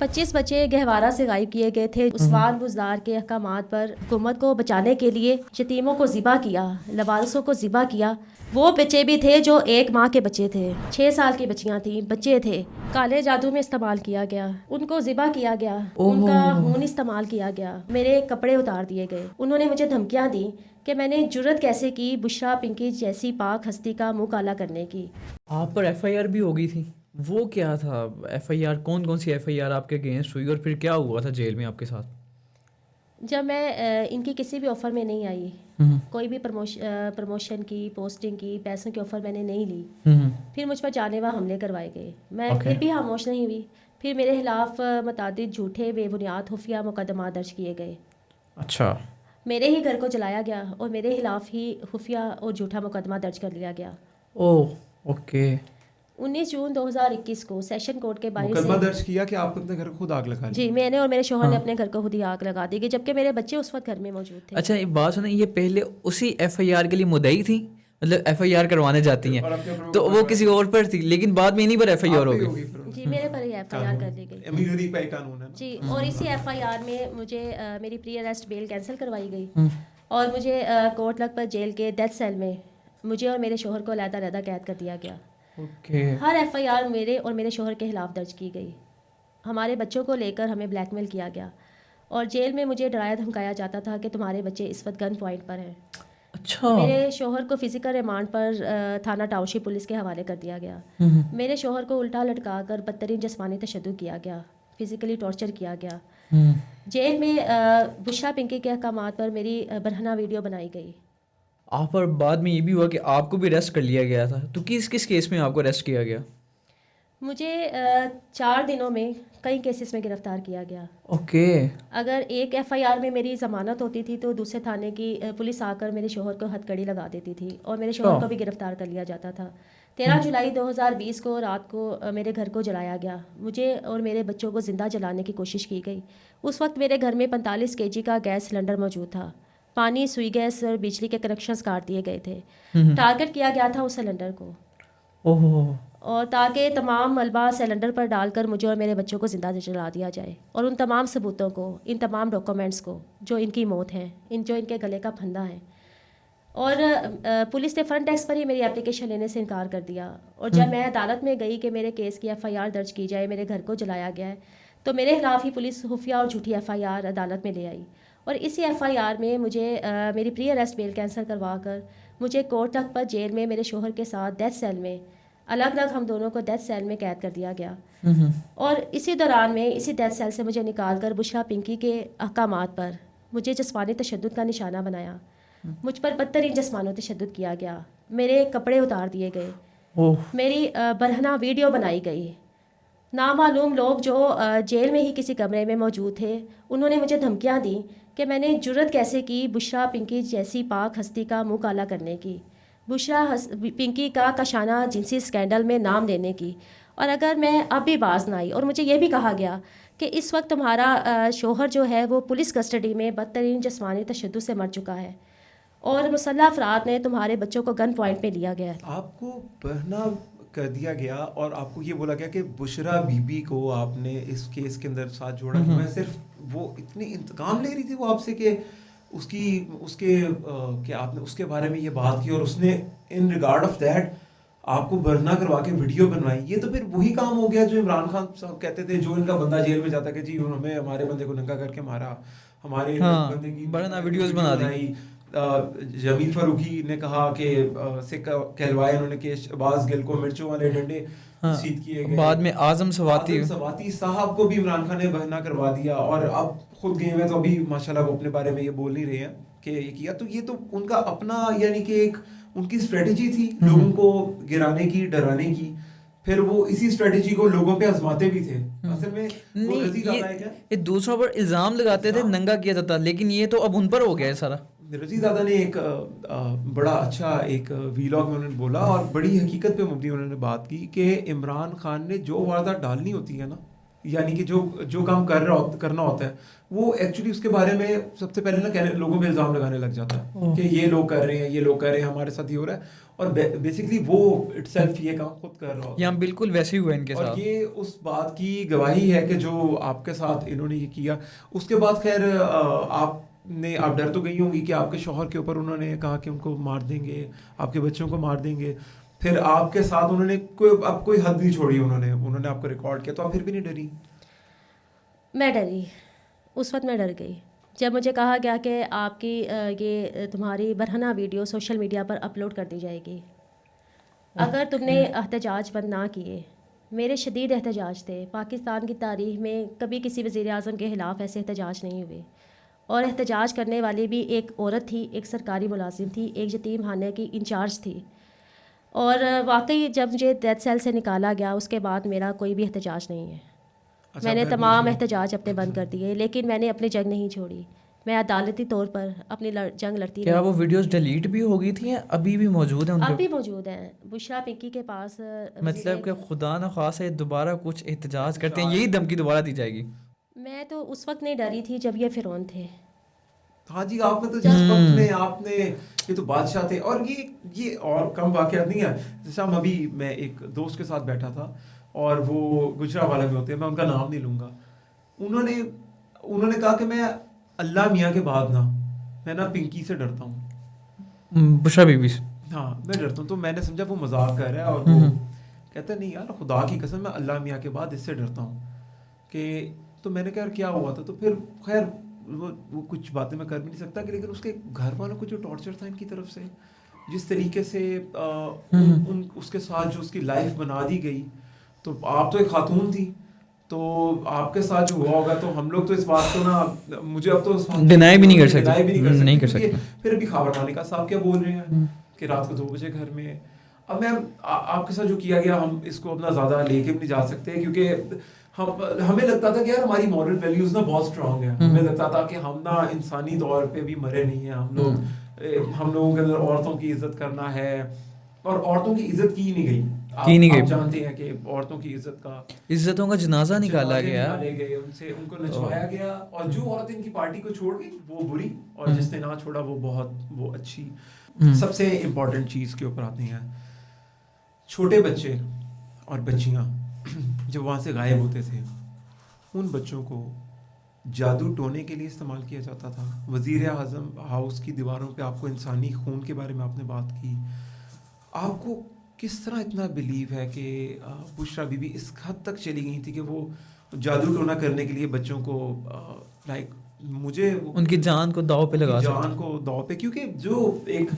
25 بچے گہوارہ سے غائب کیے گئے تھے. عثمان بزدار کے احکامات پر حکومت کو بچانے کے لیے یتیموں کو ذبح کیا, لوارثوں کو ذبح کیا. وہ بچے بھی تھے جو 1 ماہ کے بچے تھے, 6 سال کی بچیاں تھیں, بچے تھے. کالے جادو میں استعمال کیا گیا, ان کو ذبح کیا گیا, ان کا خون استعمال کیا گیا, میرے کپڑے اتار دیے گئے. انہوں نے مجھے دھمکیاں دیں کہ میں نے جرت کیسے کی بشرا پنکی جیسی پاک ہستی کا منہ کالا کرنے کی. آپ پر ایف آئی آر بھی ہو گئی تھی, وہ کیا تھا ایف آئی آر؟ کون کون سی ایف آئی آر آپ کے اگینسٹ ہوئی اور پھر کیا ہوا تھا جیل میں آپ کے ساتھ؟ جب میں ان کی کسی بھی آفر میں نہیں آئی, کوئی بھی پروموشن کی, پوسٹنگ کی, پیسوں کی آفر میں نے نہیں لی, پھر مجھ پر جانلیوا حملے کروائے گئے. میں پھر بھی خاموش نہیں ہوئی. پھر میرے خلاف متعدد جھوٹے بے بنیاد خفیہ مقدمات درج کیے گئے. اچھا. میرے ہی گھر کو جلایا گیا اور میرے خلاف ہی خفیہ اور جھوٹا مقدمہ درج کر لیا گیا. اوہ اوکے. 19 جون 2021 کو سیشن کورٹ کے باہر مقدمہ درج کیا کہ آپ اپنے گھر کو خود آگ لگا دی؟ جی, میں نے اور میرے شوہر نے اپنے گھر کو خود ہی آگ لگا دی, جبکہ میرے بچے اس وقت گھر میں موجود تھے. اچھا, یہ بات سنیں, یہ پہلے اسی ایف آئی آر کے لیے مدعی تھی, مطلب ایف آئی آر کروانے جاتی ہیں تو وہ کسی اور پر تھی, لیکن بعد میں انہیں پر ایف آئی آر ہو گئی. جی, میرے پر ہی ایف آئی آر کر دی گئی. جی, اور اسی ایف آئی آر میں مجھے میری پری اریسٹ بیل کینسل کروائی گئی اور مجھے کوٹ لکھپت جیل کے ڈیتھ سیل میں مجھے اور میرے شوہر کو علیحدہ علیحدہ قید کر دیا گیا. ہر ایف آئی آر میرے اور میرے شوہر کے خلاف درج کی گئی. ہمارے بچوں کو لے کر ہمیں بلیک میل کیا گیا اور جیل میں مجھے ڈرایا دھمکایا جاتا تھا کہ تمہارے بچے اس وقت گن پوائنٹ پر ہیں. اچھا. میرے شوہر کو فزیکل ریمانڈ پر تھانہ ٹاؤن شپ پولیس کے حوالے کر دیا گیا. میرے شوہر کو الٹا لٹکا کر بدترین جسمانی تشدد کیا گیا, فزیکلی ٹارچر کیا گیا. جیل میں بشرا پنکی کے احکامات پر میری برہنہ ویڈیو بنائی گئی. آپ پر بعد میں یہ بھی ہوا کہ آپ کو بھی اریسٹ کر لیا گیا تھا, تو کس کیس میں آپ کو اریسٹ کیا گیا؟ مجھے 4 دنوں میں کئی کیسز میں گرفتار کیا گیا. اوکے. اگر ایک ایف آئی آر میں میری ضمانت ہوتی تھی تو دوسرے تھانے کی پولیس آ کر میرے شوہر کو ہتھ کڑی لگا دیتی تھی اور میرے شوہر کو بھی گرفتار کر لیا جاتا تھا. 13 جولائی 2020 کو رات کو میرے گھر کو جلایا گیا. مجھے اور میرے بچوں کو زندہ جلانے کی کوشش کی گئی. اس وقت میرے گھر میں 45 kg کا گیس سلنڈر موجود تھا. پانی, سوئی گیس اور بجلی کے کنیکشنز کاٹ دیے گئے تھے. ٹارگٹ کیا گیا تھا اس سلنڈر کو, اور تاکہ تمام ملبہ سلنڈر پر ڈال کر مجھے اور میرے بچوں کو زندہ جلا دیا جائے, اور ان تمام ثبوتوں کو, ان تمام ڈاکومنٹس کو جو ان کی موت ہیں, جو ان کے گلے کا پھندا ہے. اور پولیس نے فرنٹ ڈیسک پر ہی میری اپلیکیشن لینے سے انکار کر دیا. اور جب میں عدالت میں گئی کہ میرے کیس کی ایف آئی آر درج کی جائے, میرے گھر کو جلایا گیا ہے, تو میرے خلاف ہی پولیس خفیہ اور جھوٹی ایف آئی آر عدالت میں لے آئی. اور اسی ایف آئی آر میں مجھے میری پری اریسٹ بیل کینسل کروا کر مجھے کوٹ لکھپت جیل میں میرے شوہر کے ساتھ ڈیتھ سیل میں الگ الگ ہم دونوں کو ڈیتھ سیل میں قید کر دیا گیا. اور اسی دوران میں اسی ڈیتھ سیل سے مجھے نکال کر بشرا پنکی کے احکامات پر مجھے جسمانی تشدد کا نشانہ بنایا. مجھ پر بدترین جسمانی تشدد کیا گیا. میرے کپڑے اتار دیے گئے, میری برہنہ ویڈیو بنائی گئی. نامعلوم لوگ جو جیل میں ہی کسی کمرے میں موجود تھے, انہوں نے مجھے دھمکیاں دیں کہ میں نے جرت کیسے کی بشرا پنکی جیسی پاک ہستی کا منہ کالا کرنے کی, بشرا پنکی کا کاشانہ جنسی اسکینڈل میں نام لینے کی. اور اگر میں اب بھی باز نہ آئی, اور مجھے یہ بھی کہا گیا کہ اس وقت تمہارا شوہر جو ہے وہ پولیس کسٹڈی میں بدترین جسمانی تشدد سے مر چکا ہے اور مسلح افراد نے تمہارے بچوں کو گن پوائنٹ پہ لیا گیا ہے. آپ کو برہنہ کر دیا گیا اور آپ کو یہ بولا گیا کہ بشرا بی بی کو آپ نے اس کیس کے اندر ساتھ جوڑا. میں صرف وہ اتنی انتقام لے رہی تھی وہ آپ سے کہ کہ آپ نے اس کے بارے میں یہ بات کی اور اس نے ان ریگارڈ آف دیٹ آپ کو برہنہ کروا کے ویڈیو بنوائی. یہ تو پھر وہی کام ہو گیا جو عمران خان صاحب کہتے تھے, جو ان کا بندہ جیل میں جاتا کہ جی ہمیں ہمارے بندے کو ننگا کر کے مارا, ہمارے بندے کی برہنہ ویڈیوز بنا دی. جمیل فاروقی نے کہا کہ سے کہلوائے انہوں نے کہ شہباز گل کو مرچوں والے ڈنڈے سیدھ کیے گئے. بعد میں اعظم سواتی صاحب کو بھی عمران خان نے برہنہ کروا دیا اور اب خود گئے ہوئے تو ابھی ماشاءاللہ وہ اپنے بارے میں یہ بول نہیں رہے ہیں کہ یہ کیا. تو یہ تو ان کا اپنا یعنی کہ ایک ان کی اسٹریٹجی تھی لوگوں کو گرانے کی, ڈرانے کی. پھر وہ اسی اسٹریٹجی کو لوگوں پہ آزماتے بھی تھے. اصل میں یہ دوسروں پر الزام لگاتے تھے, ننگا کیا جاتا, لیکن یہ تو اب ان پر ہو گیا ہے سارا. رضی زادہ نے ایک بڑا اچھا ایک ویلاگ میں انہوں نے بولا اور بڑی حقیقت پہ مبنی انہوں نے بات کی کہ عمران خان نے جو واردات ڈالنی ہوتی ہے نا یعنی کہ جو کام کرنا ہوتا ہے وہ ایکچولی اس کے بارے میں سب سے پہلے نا لوگوں میں الزام لگانے لگ جاتا ہے کہ یہ لوگ کر رہے ہیں ہمارے ساتھ یہ ہو رہا ہے, اور بیسکلی وہ اٹ سیلف یہ کام خود کر رہا ہوتا ہے. یہاں بالکل ویسے ہی ہوا ان کے ساتھ, اور یہ اس بات کی گواہی ہے کہ جو آپ کے ساتھ انہوں نے یہ کیا. اس کے بعد خیر آپ ڈر تو گئی ہوں گی کہ آپ کے شوہر کے اوپر انہوں نے کہا کہ ان کو مار دیں گے, آپ کے بچوں کو مار دیں گے, پھر آپ کے ساتھ انہوں نے کوئی حد نہیں چھوڑی, انہوں نے آپ کو ریکارڈ کیا, تو آپ پھر بھی نہیں ڈری؟ میں ڈری, اس وقت میں ڈر گئی جب مجھے کہا گیا کہ آپ کی یہ تمہاری برہنہ ویڈیو سوشل میڈیا پر اپلوڈ کر دی جائے گی اگر تم نے احتجاج بند نہ کیے. میرے شدید احتجاج تھے, پاکستان کی تاریخ میں کبھی کسی وزیر اعظم کے خلاف ایسے احتجاج نہیں ہوئے, اور احتجاج کرنے والی بھی ایک عورت تھی, ایک سرکاری ملازم تھی, ایک یتیم خانے کی انچارج تھی. اور واقعی جب مجھے ڈیتھ سیل سے نکالا گیا اس کے بعد میرا کوئی بھی احتجاج نہیں ہے. میں نے تمام احتجاج اپنے بند کر دیے, لیکن میں نے اپنی جنگ نہیں چھوڑی. میں عدالتی طور پر اپنی جنگ لڑتی کیا رہی. وہ ویڈیوز ڈیلیٹ بھی ہو گئی تھیں یا ابھی بھی موجود ہیں ان اب کے؟ بھی موجود ہیں بشرا پنکی کے پاس. مطلب کہ خدا نہ خواص دوبارہ کچھ احتجاج کرتے ہیں, یہی دھمکی دوبارہ دی جائے گی؟ میں تو اس وقت نہیں ڈری تھی جب یہ فرعون تھے. ہاں جی, آپ نے تو جس وقت میں آپ نے یہ تو بادشاہ تھے, اور یہ اور کم واقعات نہیں ہے. جیسا میں ایک دوست کے ساتھ بیٹھا تھا, اور وہ گجرانوالہ میں ہوتے ہیں, میں ان کا نام نہیں لوں گا. انہوں نے کہا کہ میں اللہ میاں کے بعد میں پنکی سے ڈرتا ہوں, بشرا بی بی. ہاں میں ڈرتا ہوں. تو میں نے سمجھا وہ مذاق کر رہا ہے, اور وہ کہتا ہے نہیں یار خدا کی قسم میں اللہ میاں کے بعد اس سے ڈرتا ہوں. تو میں نے کہا کیا ہوا تھا, تو پھر خیر وہ کچھ باتیں میں کر بھی نہیں سکتا, کہ لیکن اس کے گھر والوں کو جو ٹارچر تھا ان کی طرف سے, جس طریقے سے اس کے ساتھ جو اس کی لائف بنا دی گئی. تو آپ تو ایک خاتون تھی, تو آپ کے ساتھ جو ہوا ہوگا, تو ہم لوگ تو اس بات کو نا مجھے اب تو ڈینائی بھی نہیں کر سکتے. پھر بھی خاور مالک صاحب کیا بول رہے ہیں کہ رات کو 2 بجے گھر میں. اب میں آپ کے ساتھ جو کیا گیا ہم اس کو اپنا زیادہ لے کے بھی نہیں جا سکتے, کیونکہ ہمیں لگتا تھا کہ یار ہماری مورل ویلیوز نا بہت اسٹرانگ ہیں. ہمیں لگتا تھا کہ ہم نا انسانی طور پہ بھی مرے نہیں ہیں. ہم لوگوں کے اندر عورتوں کی عزت کرنا ہے, اور عورتوں کی عزت کی نہیں گئی. آپ جانتے ہیں کہ عورتوں کی عزتوں کا جنازہ نکالا گیا, ان کو نچوایا گیا, اور جو عورت ان کی پارٹی کو چھوڑ گئی وہ بری, اور جس نے نہ چھوڑا وہ اچھی. سب سے امپورٹنٹ چیز کے اوپر آتے ہیں, چھوٹے بچے اور بچیاں جب وہاں سے غائب ہوتے تھے, ان بچوں کو جادو ٹونے کے لیے استعمال کیا جاتا تھا. وزیر اعظم ہاؤس کی دیواروں پہ آپ کو انسانی خون کے بارے میں آپ نے بات کی. آپ کو کس طرح اتنا بلیو ہے کہ بشرا بی بی اس حد تک چلی گئی تھی کہ وہ جادو ٹونا کرنے کے لیے بچوں کو لائک مجھے ان کی جان کو داؤ پہ لگا کیونکہ جو ایک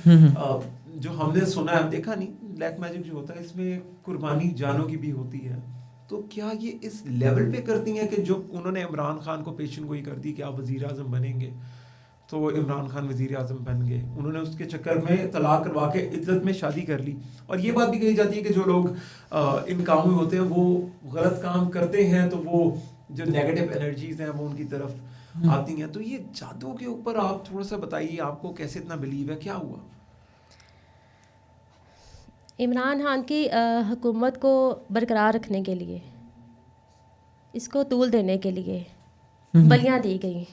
جو ہم نے سنا ہے, ہم دیکھا نہیں, بلیک میجک جو ہوتا ہے اس میں قربانی جانوں کی بھی ہوتی ہے. تو کیا یہ اس لیول پہ کرتی ہیں کہ جو انہوں نے عمران خان کو پیشن گوئی کر دی کہ آپ وزیر اعظم بنیں گے, تو عمران خان وزیر اعظم بن گئے. انہوں نے اس کے چکر میں طلاق کروا کے عزت میں شادی کر لی. اور یہ بات بھی کہی جاتی ہے کہ جو لوگ ان کاموں میں ہوتے ہیں وہ غلط کام کرتے ہیں, تو وہ جو نیگیٹو انرجیز ہیں وہ ان کی طرف آتی ہیں. تو یہ جادو کے اوپر آپ تھوڑا سا بتائیے, آپ کو کیسے اتنا بلیو ہے, کیا ہوا؟ عمران خان کی حکومت کو برقرار رکھنے کے لیے, اس کو طول دینے کے لیے بلیاں دی گئیں.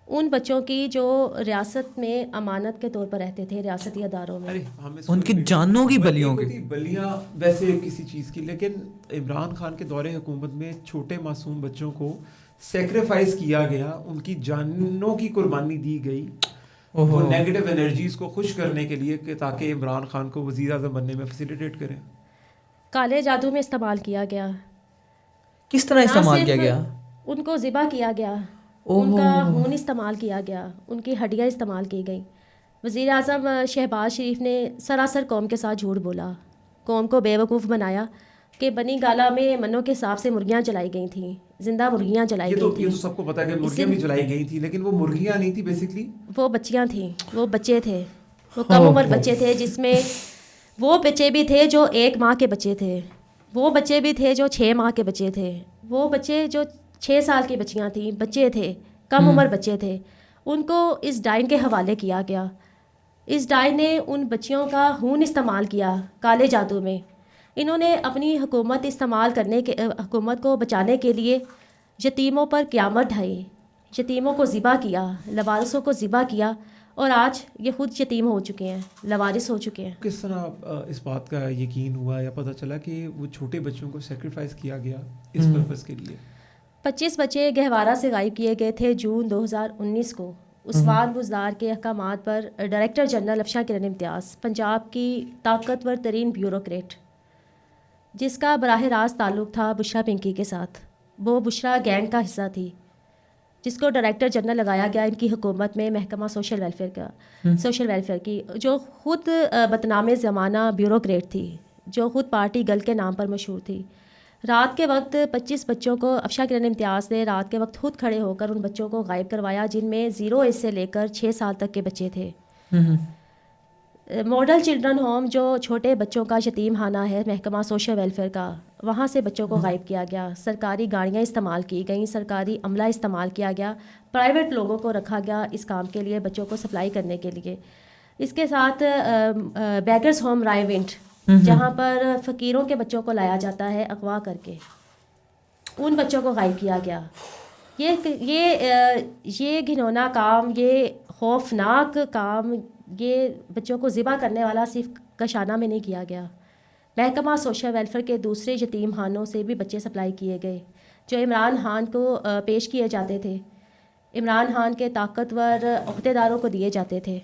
ان بچوں کی جو ریاست میں امانت کے طور پر رہتے تھے ریاستی اداروں میں, ان کی جانوں کی بلیوں کی بلیاں ویسے کسی چیز کی, لیکن عمران خان کے دور حکومت میں چھوٹے معصوم بچوں کو سیکریفائز کیا گیا, ان کی جانوں کی قربانی دی گئی وہ نیگیٹو انرجیز کو خوش کرنے کے لیے, کہ تاکہ عمران خان کو وزیر اعظم بننے میں فیسیلیٹیٹ کریں. کالے جادو میں استعمال کیا گیا. کس طرح استعمال کیا گیا؟ ان کو ذبح کیا گیا, ان کا خون استعمال کیا گیا, ان کی ہڈیاں استعمال کی گئیں. وزیر اعظم شہباز شریف نے سراسر قوم کے ساتھ جھوٹ بولا, قوم کو بیوقوف بنایا کہ بنی گالا میں منوں کے حساب سے مرغیاں جلائی گئی تھیں, زندہ مرغیاں جلائی گئی تھیں. یہ تو سب کو پتہ ہے کہ مرغیاں بھی جلائی گئی تھیں, لیکن وہ مرغیاں نہیں تھیں, بیسکلی وہ بچیاں تھیں, وہ بچے تھے, وہ کم عمر بچے تھے, جس میں وہ بچے بھی تھے جو 1 ماہ کے بچے تھے, وہ بچے بھی تھے جو 6 ماہ کے بچے تھے, وہ بچے جو 6 سال کی بچیاں تھیں, بچے تھے, کم عمر بچے تھے. ان کو اس ڈائن کے حوالے کیا گیا. اس ڈائن نے ان بچیوں کا خون استعمال کیا کالے جادو میں. انہوں نے اپنی حکومت حکومت کو بچانے کے لیے یتیموں پر قیامت ڈھائی، یتیموں کو ذبح کیا، لوارثوں کو ذبح کیا، اور آج یہ خود یتیم ہو چکے ہیں، لوارث ہو چکے ہیں۔ کس طرح اس بات کا یقین ہوا یا پتہ چلا کہ وہ چھوٹے بچوں کو سیکریفائس کیا گیا اس پرپس کے لیے؟ 25 بچے گہوارہ سے غائب کیے گئے تھے جون 2019 کو عثمان بزدار کے احکامات پر۔ ڈائریکٹر جنرل افشاں کرن امتیاز، پنجاب کی طاقتور ترین بیوروکریٹ جس کا براہ راست تعلق تھا بشرا پنکی کے ساتھ، وہ بشرا گینگ کا حصہ تھی، جس کو ڈائریکٹر جنرل لگایا گیا ان کی حکومت میں محکمہ سوشل ویلفیئر کی، جو خود بدنام زمانہ بیوروکریٹ تھی، جو خود پارٹی گل کے نام پر مشہور تھی۔ رات کے وقت 25 بچوں کو افشاں کرن امتیاز نے رات کے وقت خود کھڑے ہو کر ان بچوں کو غائب کروایا، جن میں 0 ایج سے لے کر 6 سال تک کے بچے تھے۔ ماڈل چلڈرن ہوم جو چھوٹے بچوں کا یتیم خانہ ہے محکمہ سوشل ویلفیئر کا، وہاں سے بچوں کو غائب کیا گیا، سرکاری گاڑیاں استعمال کی گئیں، سرکاری عملہ استعمال کیا گیا، پرائیویٹ لوگوں کو رکھا گیا اس کام کے لیے، بچوں کو سپلائی کرنے کے لیے۔ اس کے ساتھ بیگرز ہوم رائے ونٹ، جہاں پر فقیروں کے بچوں کو لایا جاتا ہے اغوا کر کے، ان بچوں کو غائب کیا گیا۔ یہ گھنونا کام، یہ خوفناک کام، یہ بچوں کو ذبح کرنے والا صرف کشانہ میں نہیں کیا گیا، محکمہ سوشل ویلفیئر کے دوسرے یتیم خانوں سے بھی بچے سپلائی کیے گئے، جو عمران خان کو پیش کیے جاتے تھے، عمران خان کے طاقتور عہدیداروں کو دیے جاتے تھے،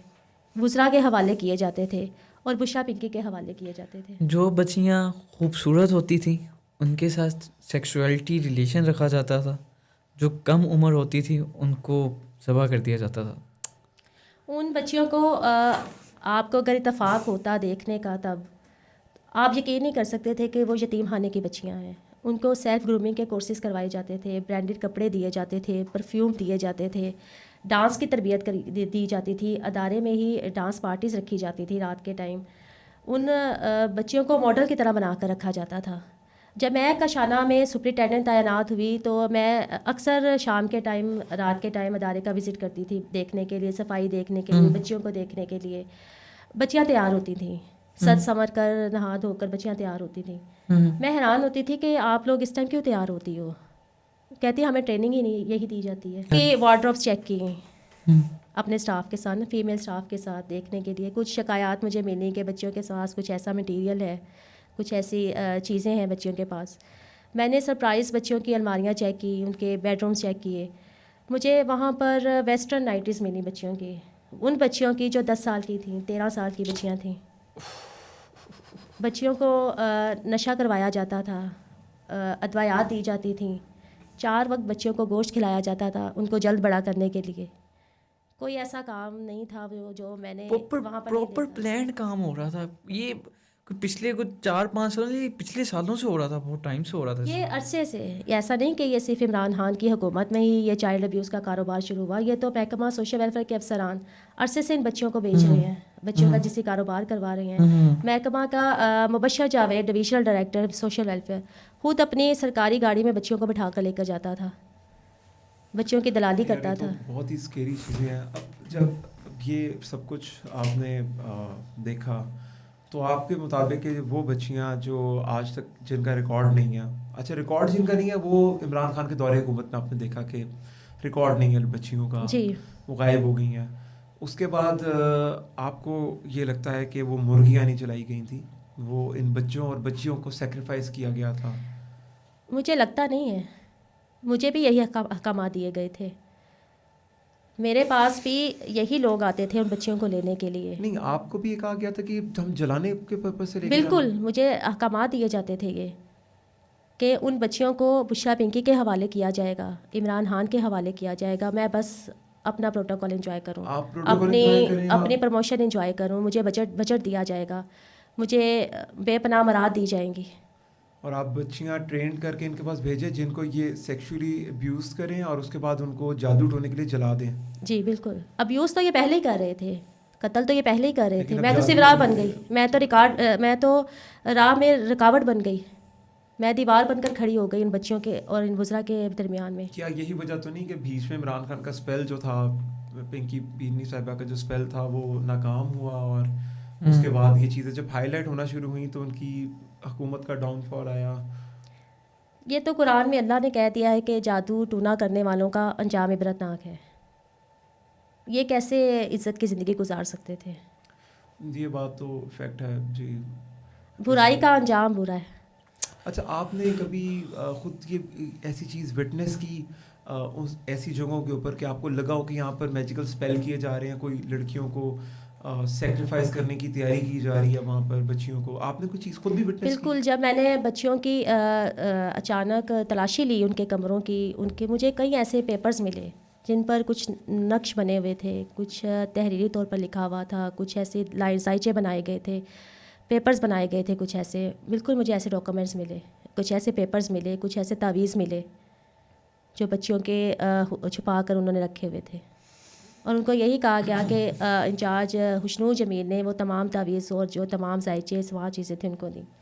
وزراء کے حوالے کیے جاتے تھے، اور بشرا پنکی کے حوالے کیے جاتے تھے۔ جو بچیاں خوبصورت ہوتی تھیں ان کے ساتھ سیکسولیٹی ریلیشن رکھا جاتا تھا، جو کم عمر ہوتی تھی ان کو ذبح کر دیا جاتا تھا۔ ان بچیوں کو آپ کو اگر اتفاق ہوتا دیکھنے کا، تب آپ یقین نہیں کر سکتے تھے کہ وہ یتیم خانے کی بچیاں ہیں۔ ان کو سیلف گرومنگ کے کورسز کروائے جاتے تھے، برانڈڈ کپڑے دیے جاتے تھے، پرفیوم دیے جاتے تھے، ڈانس کی تربیت دی جاتی تھی، ادارے میں ہی ڈانس پارٹیز رکھی جاتی تھی رات کے ٹائم۔ ان بچیوں کو ماڈل کی طرح بنا کر رکھا جاتا تھا۔ جب میں کشانہ میں سپرنٹینڈنٹ تعینات ہوئی تو میں اکثر شام کے ٹائم، رات کے ٹائم ادارے کا وزٹ کرتی تھی دیکھنے کے لیے، صفائی دیکھنے کے لیے، بچیوں کو دیکھنے کے لیے۔ بچیاں تیار ہوتی تھیں، سج سنور کر، نہا دھو کر بچیاں تیار ہوتی تھیں۔ میں حیران ہوتی تھی کہ آپ لوگ اس ٹائم کیوں تیار ہوتی ہو؟ کہتی ہمیں ٹریننگ ہی نہیں یہی دی جاتی ہے کہ وارڈروبس چیک کیے اپنے اسٹاف کے ساتھ، فیمیل اسٹاف کے ساتھ دیکھنے کے لیے۔ کچھ شکایات مجھے ملی کہ بچوں کے ساتھ کچھ ایسا مٹیریل ہے، کچھ ایسی چیزیں ہیں بچوں کے پاس۔ میں نے سرپرائز بچوں کی الماریاں چیک کی، ان کے بیڈ رومس چیک کیے۔ مجھے وہاں پر ویسٹرن نائٹیز ملی بچیوں کی، ان بچیوں کی جو 10 سال کی تھیں، 13 سال کی بچیاں تھیں۔ بچیوں کو نشہ کروایا جاتا تھا، ادویات دی جاتی تھیں، 4 وقت بچیوں کو گوشت کھلایا جاتا تھا ان کو جلد بڑا کرنے کے لیے۔ کوئی ایسا کام نہیں تھا جو میں نے وہاں پر پراپر پلانڈ کام ہو رہا تھا۔ یہ پچھلے کچھ 4-5 سال، یہ پچھلے سالوں سے ہو رہا تھا، بہت ٹائم سے ہو رہا تھا۔ یہ عرصے سے، ایسا نہیں کہ یہ صرف عمران خان کی حکومت میں ہی یہ چائلڈ ابیوز کا کاروبار شروع ہوا، یہ تو محکمہ سوشل ویلفیئر کے افسران عرصے سے ان بچوں کو بیچ رہے ہیں، بچوں کا جنسی کاروبار کروا رہے ہیں۔ محکمہ کا Mubashir Javed, divisional director social welfare, خود اپنی سرکاری گاڑی میں بچوں کو بٹھا کر لے کر جاتا تھا، بچوں کی دلالی کرتا تھا۔ بہت ہی اسکیری چیزیں ہیں۔ اب جب یہ سب کچھ آپ نے دیکھا تو آپ کے مطابق وہ بچیاں جو آج تک جن کا ریکارڈ نہیں ہے، اچھا ریکارڈ جن کا نہیں ہے، وہ عمران خان کے دور حکومت میں آپ نے دیکھا کہ ریکارڈ نہیں ہے بچیوں کا، وہ غائب ہو گئی ہیں۔ اس کے بعد آپ کو یہ لگتا ہے کہ وہ مرغیاں نہیں چلائی گئی تھیں، وہ ان بچوں اور بچیوں کو سیکریفائس کیا گیا تھا؟ مجھے لگتا نہیں ہے، مجھے بھی یہی احکامات دیے گئے تھے، میرے پاس بھی یہی لوگ آتے تھے ان بچیوں کو لینے کے لیے۔ نہیں، آپ کو بھی یہ کہا گیا تھا کہ ہم جلانے کے پرپز سے لے کے بالکل، مجھے احکامات دیے جاتے تھے یہ کہ ان بچیوں کو بشرا پنکی کے حوالے کیا جائے گا، عمران خان کے حوالے کیا جائے گا، میں بس اپنا پروٹوکول انجوائے کروں، اپنی پروموشن انجوائے کروں، مجھے بجٹ دیا جائے گا، مجھے بے پناہ مراد دی جائیں گی۔ اور آپ بچیاں ٹرین کر کے ان کے پاس بھیجیں جن کو یہ سیکشولی ابیوز کریں اور اس کے بعد ان کو جادو ٹونے کے لیے جلا دیں؟ جی بالکل، ابیوز تو یہ پہلے ہی کر رہے تھے، قتل تو یہ پہلے ہی کر رہے تھے، میں تو صرف راہ بن گئی، میں تو راہ میں رکاوٹ بن گئی، میں دیوار بن کر کھڑی ہو گئی ان بچیوں کے اور ان وزراء کے درمیان میں۔ کیا یہی وجہ تو نہیں کہ بیچ میں عمران خان کا اسپیل جو تھا، پنکی بینی صاحبہ کا جو اسپیل تھا وہ ناکام ہوا، اور اس کے بعد یہ چیزیں جب ہائی لائٹ ہونا شروع ہوئیں تو ان کی حکومت کا ڈاؤن فال آیا. یہ تو قرآن میں اللہ نے کہہ دیا ہے کہ جادو ٹونا کرنے والوں کا انجام عبرتناک ہے. یہ کیسے عزت کی زندگی گزار سکتے تھے؟ یہ بات تو فیکٹ ہے جی. برائی کا انجام برا ہے. اچھا آپ نے کبھی خود یہ ایسی چیز وٹنس کی ایسی جگہوں کے اوپر کہ آپ کو لگا ہو کہ یہاں پر میجیکل اسپیل کیے جا رہے ہیں, کوئی لڑکیوں کو سیکریفائز کرنے کی تیاری کی جا رہی ہے وہاں پر بچیوں کو, آپ نے کوئی چیز خود بھی وٹنس کی؟ بالکل. جب میں نے بچیوں کی اچانک تلاشی لی ان کے کمروں کی, ان کے مجھے کئی ایسے پیپرز ملے جن پر کچھ نقش بنے ہوئے تھے, کچھ تحریری طور پر لکھا ہوا تھا, کچھ ایسے سائچے بنائے گئے تھے, پیپرز بنائے گئے تھے کچھ ایسے. بالکل مجھے ایسے ڈاکومنٹس ملے, کچھ ایسے پیپرز ملے, کچھ ایسے تعویذ ملے جو بچیوں کے چھپا کر انہوں نے رکھے ہوئے تھے. اور ان کو یہی کہا گیا کہ انچارج خوشنو جمیل نے وہ تمام تعویذ اور جو تمام سائچے وہاں چیزیں تھیں ان کو دیں.